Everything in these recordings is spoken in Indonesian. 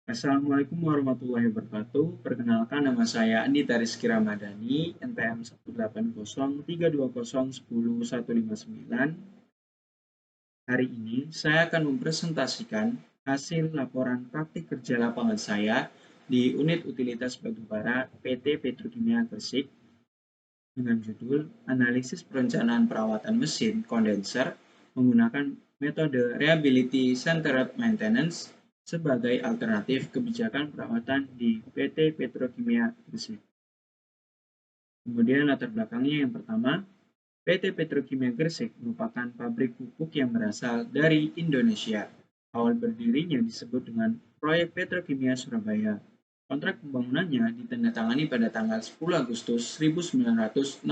Assalamualaikum warahmatullahi wabarakatuh. Perkenalkan nama saya Andi Rizky Ramadhani, NPM 18032010159. Hari ini saya akan mempresentasikan hasil laporan praktik kerja lapangan saya di Unit Utilitas Batubara PT Petrokimia Gresik dengan judul Analisis Perencanaan Perawatan Mesin Kondenser menggunakan metode Reliability Centered Maintenance sebagai alternatif kebijakan perawatan di PT Petrokimia Gresik. Kemudian latar belakangnya yang pertama, PT Petrokimia Gresik merupakan pabrik pupuk yang berasal dari Indonesia. Awal berdirinya disebut dengan Proyek Petrokimia Surabaya. Kontrak pembangunannya ditandatangani pada tanggal 10 Agustus 1964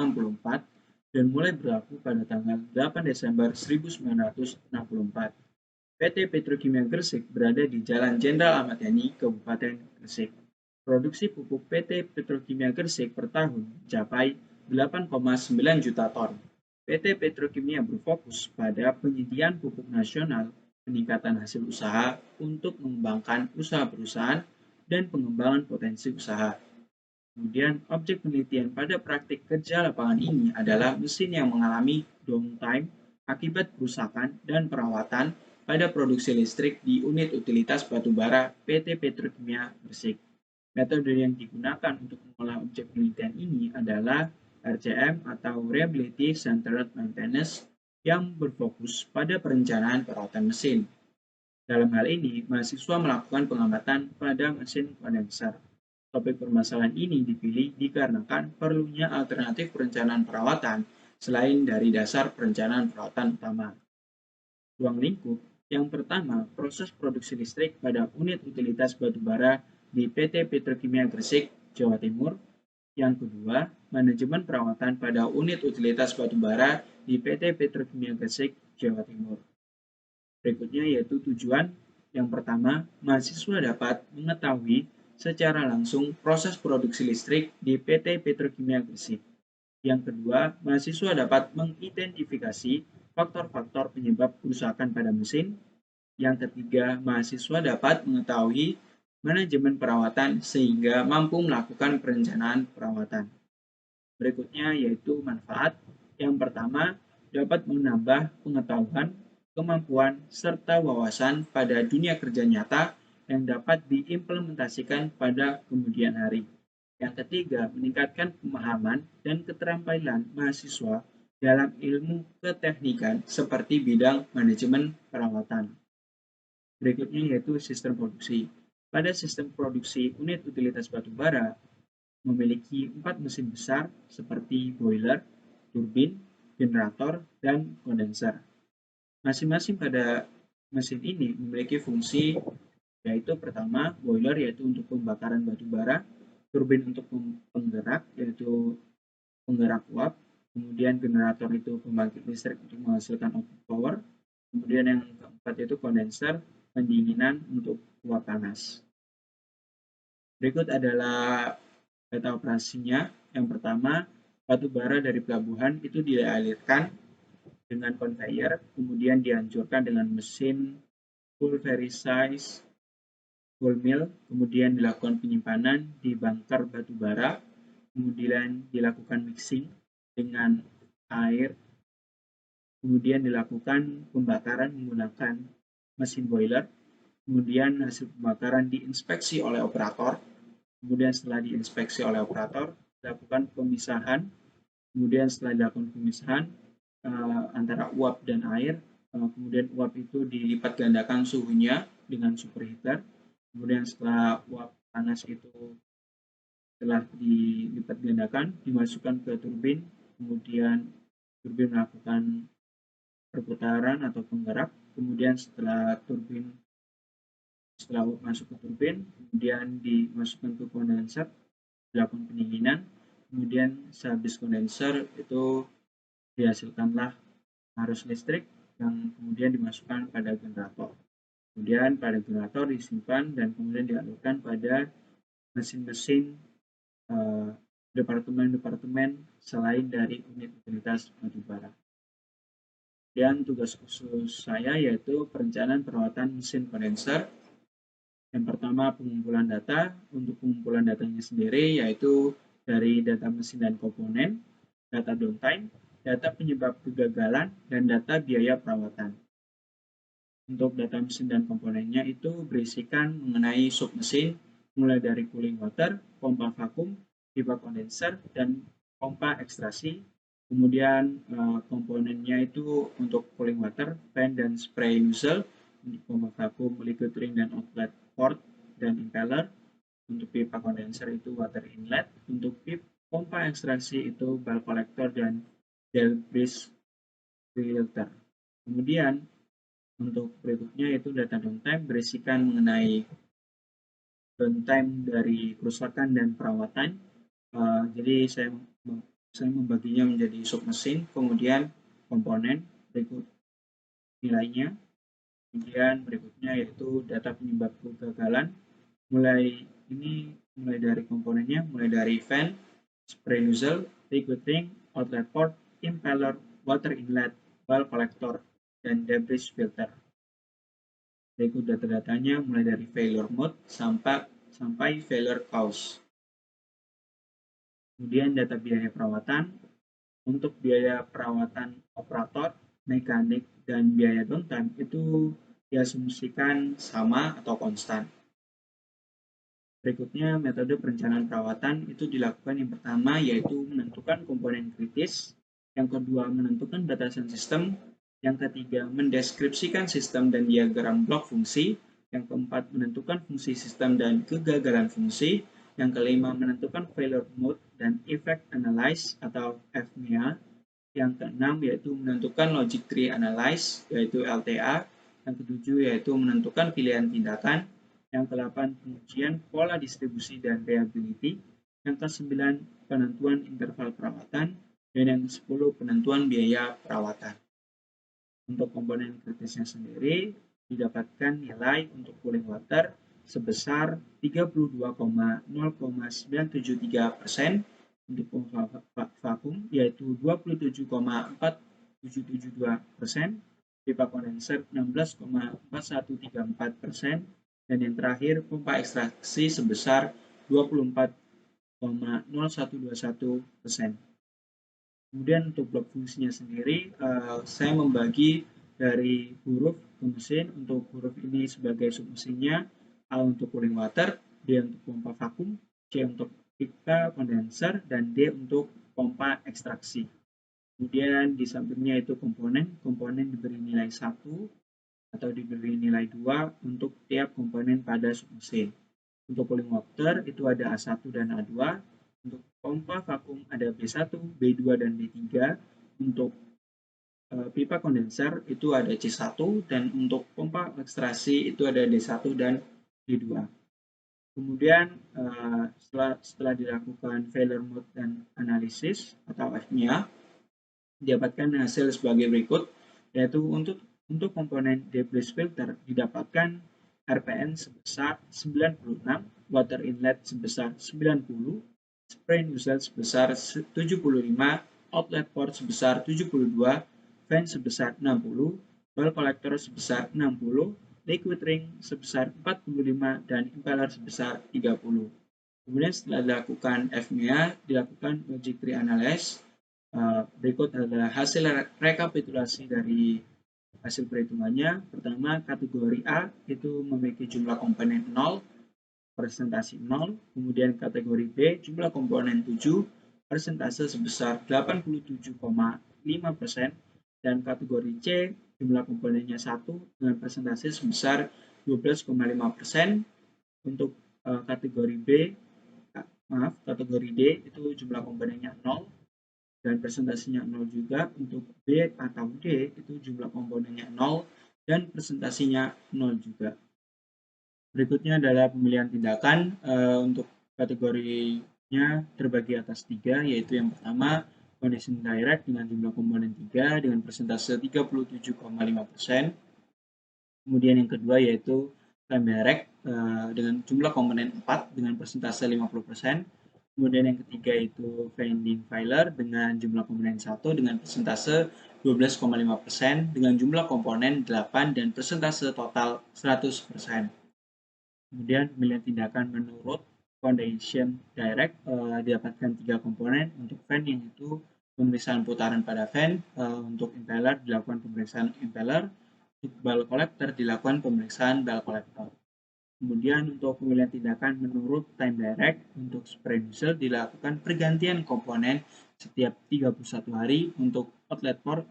dan mulai berlaku pada tanggal 8 Desember 1964. PT Petrokimia Gresik berada di Jalan Jenderal Ahmad Yani, Kabupaten Gresik. Produksi pupuk PT Petrokimia Gresik per tahun mencapai 8,9 juta ton. PT Petrokimia berfokus pada penyediaan pupuk nasional, peningkatan hasil usaha untuk mengembangkan usaha perusahaan, dan pengembangan potensi usaha. Kemudian, objek penelitian pada praktik kerja lapangan ini adalah mesin yang mengalami downtime akibat kerusakan dan perawatan pada produksi listrik di unit utilitas batubara PT Petrokimia Gresik. Metode yang digunakan untuk mengolah objek penelitian ini adalah RCM atau Reliability Centered Maintenance yang berfokus pada perencanaan perawatan mesin. Dalam hal ini, mahasiswa melakukan pengamatan pada mesin kondenser. Topik permasalahan ini dipilih dikarenakan perlunya alternatif perencanaan perawatan selain dari dasar perencanaan perawatan utama. Ruang lingkup yang pertama, proses produksi listrik pada unit utilitas batubara di PT Petrokimia Gresik, Jawa Timur. Yang kedua, manajemen perawatan pada unit utilitas batubara di PT Petrokimia Gresik, Jawa Timur. Berikutnya yaitu tujuan. Yang pertama, mahasiswa dapat mengetahui secara langsung proses produksi listrik di PT Petrokimia Gresik. Yang kedua, mahasiswa dapat mengidentifikasi faktor-faktor penyebab kerusakan pada mesin. Yang ketiga, mahasiswa dapat mengetahui manajemen perawatan sehingga mampu melakukan perencanaan perawatan. Berikutnya yaitu manfaat. Yang pertama, dapat menambah pengetahuan, kemampuan, serta wawasan pada dunia kerja nyata yang dapat diimplementasikan pada kemudian hari. Yang ketiga, meningkatkan pemahaman dan keterampilan mahasiswa dalam ilmu keteknikan seperti bidang manajemen perawatan. Berikutnya yaitu sistem produksi. Pada sistem produksi unit utilitas batubara memiliki 4 mesin besar seperti boiler, turbin, generator, dan kondenser. Masing-masing pada mesin ini memiliki fungsi yaitu pertama boiler yaitu untuk pembakaran batu bara, turbin untuk penggerak yaitu penggerak uap, kemudian generator itu pembangkit listrik untuk menghasilkan output power, kemudian yang keempat itu kondenser pendinginan untuk uap panas. Berikut adalah data operasinya. Yang pertama, batu bara dari pelabuhan itu dialirkan dengan conveyor, kemudian dihancurkan dengan mesin pulverized full mill, kemudian dilakukan penyimpanan di bunker batu bara, kemudian dilakukan mixing dengan air, kemudian dilakukan pembakaran menggunakan mesin boiler, kemudian hasil pembakaran diinspeksi oleh operator, kemudian setelah diinspeksi oleh operator, dilakukan pemisahan, kemudian setelah dilakukan pemisahan antara uap dan air, kemudian uap itu dilipat gandakan suhunya dengan superheater, kemudian setelah uap panas itu telah dilipat gandakan, dimasukkan ke turbin, kemudian turbin melakukan perputaran atau penggerak, kemudian setelah masuk ke turbin, kemudian dimasukkan ke kondenser, dilakukan pendinginan, kemudian sehabis kondenser itu dihasilkanlah arus listrik yang kemudian dimasukkan pada generator. Kemudian pada generator disimpan dan kemudian dialirkan pada mesin-mesin departemen-departemen selain dari unit utilitas batubara. Dan tugas khusus saya yaitu perencanaan perawatan mesin kondenser. Yang pertama pengumpulan data. Untuk pengumpulan datanya sendiri yaitu dari data mesin dan komponen, data downtime, data penyebab kegagalan, dan data biaya perawatan. Untuk data mesin dan komponennya itu berisikan mengenai sub mesin, mulai dari cooling water, pompa vakum, pipa kondenser, dan pompa ekstraksi. Kemudian komponennya itu untuk cooling water, fan dan spray nozzle, untuk pompa vakum, liquid ring dan outlet port dan impeller. Untuk pipa kondenser itu water inlet, untuk pompa ekstraksi itu valve collector dan debris filter. Kemudian untuk berikutnya itu data downtime berisikan mengenai downtime dari kerusakan dan perawatan. Jadi saya membaginya menjadi sub mesin, kemudian komponen, berikut nilainya. Kemudian berikutnya yaitu data penyebab kegagalan. Mulai dari komponennya, mulai dari fan, spray nozzle, liquid ring, outlet port, impeller, water inlet, valve collector, dan debris filter. Berikut data-datanya mulai dari failure mode sampai failure cause. Kemudian data biaya perawatan. Untuk biaya perawatan operator, mekanik, dan biaya downtime itu diasumsikan sama atau konstan. Berikutnya, metode perencanaan perawatan itu dilakukan yang pertama yaitu menentukan komponen kritis, yang kedua menentukan batasan sistem, yang ketiga mendeskripsikan sistem dan diagram blok fungsi, yang keempat menentukan fungsi sistem dan kegagalan fungsi, yang kelima menentukan failure mode dan effect analyze atau FMEA, yang keenam yaitu menentukan logic tree analyze yaitu LTA, yang ketujuh yaitu menentukan pilihan tindakan, yang ke-8 pengujian pola distribusi dan reliability, yang ke-9 penentuan interval perawatan, dan yang ke-10 penentuan biaya perawatan. Untuk komponen kritisnya sendiri didapatkan nilai untuk cooling water sebesar 32,0973%, untuk pompa vakum yaitu 27,4772%, pipa kondenser 16,4134%, dan yang terakhir pompa ekstraksi sebesar 24,0121%. Kemudian untuk blok fungsinya sendiri, saya membagi dari huruf ke mesin. Untuk huruf ini sebagai submesinnya, A untuk cooling water, D untuk pompa vakum, C untuk pipa kondenser, dan D untuk pompa ekstraksi. Kemudian di sampingnya itu komponen diberi nilai 1 atau diberi nilai 2 untuk tiap komponen pada submesin. Untuk cooling water itu ada A1 dan A2, untuk pompa vakum ada B1, B2, dan B3, untuk pipa kondenser itu ada C1, dan untuk pompa ekstraksi itu ada D1 dan D2. Kemudian setelah dilakukan failure mode dan analisis atau FMEA, didapatkan hasil sebagai berikut, yaitu untuk komponen debris filter didapatkan RPN sebesar 96, water inlet sebesar 90, spray nozzle sebesar 75, outlet port sebesar 72, fan sebesar 60, valve collector sebesar 60, liquid ring sebesar 45, dan impeller sebesar 30. Kemudian setelah dilakukan FMEA, dilakukan logic tree analysis. Berikut adalah hasil rekapitulasi dari hasil perhitungannya. Pertama, kategori A itu memiliki jumlah komponen 0, persentase 0. Kemudian kategori B, jumlah komponen 7, persentase sebesar 87,5%. Dan kategori C, jumlah komponennya 1 dengan persentase sebesar 12,5%. Untuk kategori D itu jumlah komponennya 0 dan presentasinya 0 juga. Untuk B atau D itu jumlah komponennya 0 dan presentasinya 0 juga. Berikutnya adalah pemilihan tindakan. Untuk kategorinya terbagi atas 3, yaitu yang pertama condition direct dengan jumlah komponen 3 dengan persentase 37,5%. Kemudian yang kedua yaitu time direct dengan jumlah komponen 4 dengan persentase 50%. Kemudian yang ketiga itu finding failure dengan jumlah komponen 1 dengan persentase 12,5% dengan jumlah komponen 8 dan persentase total 100%. Kemudian pemilihan tindakan menurut Foundation Direct didapatkan 3 komponen. Untuk fan yaitu pemeriksaan putaran pada fan, untuk impeller dilakukan pemeriksaan impeller, untuk ball collector dilakukan pemeriksaan ball collector. Kemudian untuk pemilihan tindakan menurut time direct, untuk spray nozzle dilakukan pergantian komponen setiap 31 hari. Untuk outlet port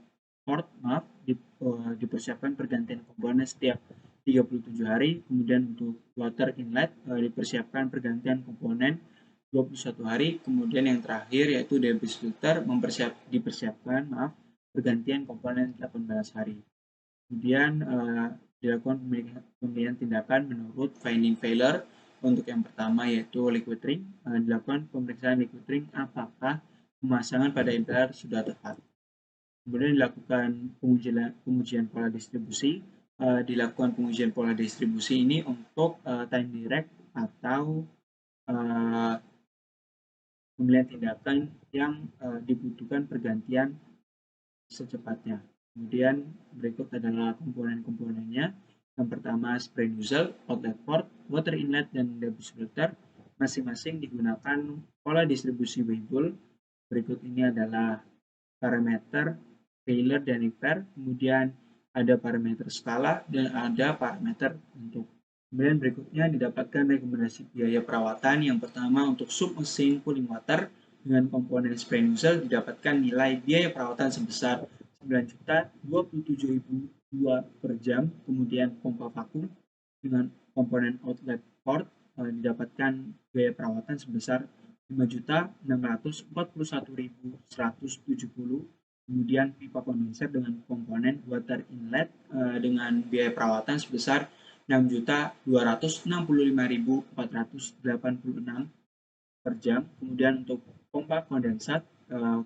dipersiapkan pergantian komponen setiap 37 hari. Kemudian untuk water inlet dipersiapkan pergantian komponen 21 hari. Kemudian yang terakhir yaitu debris filter dipersiapkan pergantian komponen 18 hari. Kemudian dilakukan pemilihan tindakan menurut finding failure. Untuk yang pertama yaitu liquid ring, dilakukan pemeriksaan liquid ring apakah pemasangan pada impeller sudah tepat. Kemudian dilakukan pengujian pola distribusi. Dilakukan pengujian pola distribusi ini untuk time direct atau pemilihan tindakan yang dibutuhkan pergantian secepatnya. Kemudian berikut adalah komponen-komponennya. Yang pertama spray nozzle, outlet port, water inlet, dan debris filter. Masing-masing digunakan pola distribusi Weibull. Berikut ini adalah parameter failure dan repair. Kemudian ada parameter skala dan ada parameter bentuk. Kemudian berikutnya didapatkan rekomendasi biaya perawatan. Yang pertama untuk sub mesin cooling water dengan komponen spray nozzle didapatkan nilai biaya perawatan sebesar 9.027.002 per jam. Kemudian pompa vakum dengan komponen outlet port didapatkan biaya perawatan sebesar 5.641.170. Kemudian pipa kondenser dengan komponen water inlet dengan biaya perawatan sebesar 6.265.486 per jam. Kemudian untuk pompa kondensat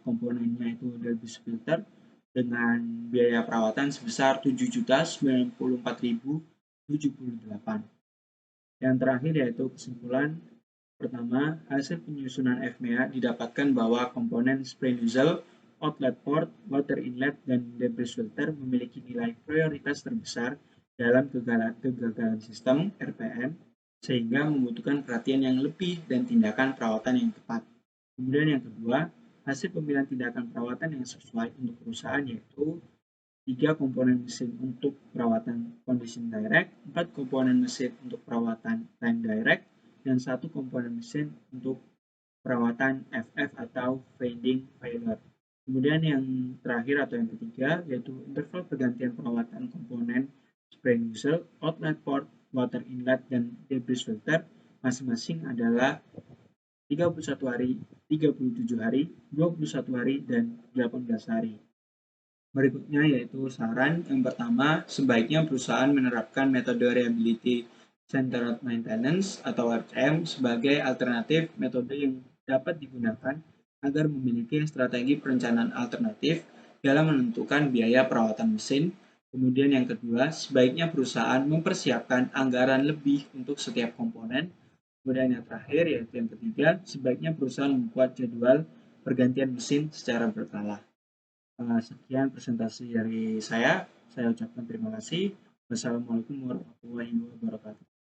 komponennya itu debris filter dengan biaya perawatan sebesar 7.094.078. Yang terakhir yaitu kesimpulan. Pertama, hasil penyusunan FMEA didapatkan bahwa komponen spray nozzle, outlet port, water inlet, dan debris filter memiliki nilai prioritas terbesar dalam kegagalan sistem RPM, sehingga membutuhkan perhatian yang lebih dan tindakan perawatan yang tepat. Kemudian yang kedua, hasil pemilihan tindakan perawatan yang sesuai untuk perusahaan yaitu 3 komponen mesin untuk perawatan condition direct, 4 komponen mesin untuk perawatan time direct, dan 1 komponen mesin untuk perawatan FF atau fading failure. Kemudian yang terakhir atau yang ketiga yaitu interval pergantian perawatan komponen spray nozzle, outlet port, water inlet, dan debris filter masing-masing adalah 31 hari, 37 hari, 21 hari, dan 18 hari. Berikutnya yaitu saran. Yang pertama, sebaiknya perusahaan menerapkan metode Reliability Centered Maintenance atau RCM sebagai alternatif metode yang dapat digunakan agar memiliki strategi perencanaan alternatif dalam menentukan biaya perawatan mesin. Kemudian yang kedua, sebaiknya perusahaan mempersiapkan anggaran lebih untuk setiap komponen. Kemudian yang terakhir yaitu yang ketiga, sebaiknya perusahaan membuat jadwal pergantian mesin secara berkala. Sekian presentasi dari saya ucapkan terima kasih. Wassalamualaikum warahmatullahi wabarakatuh.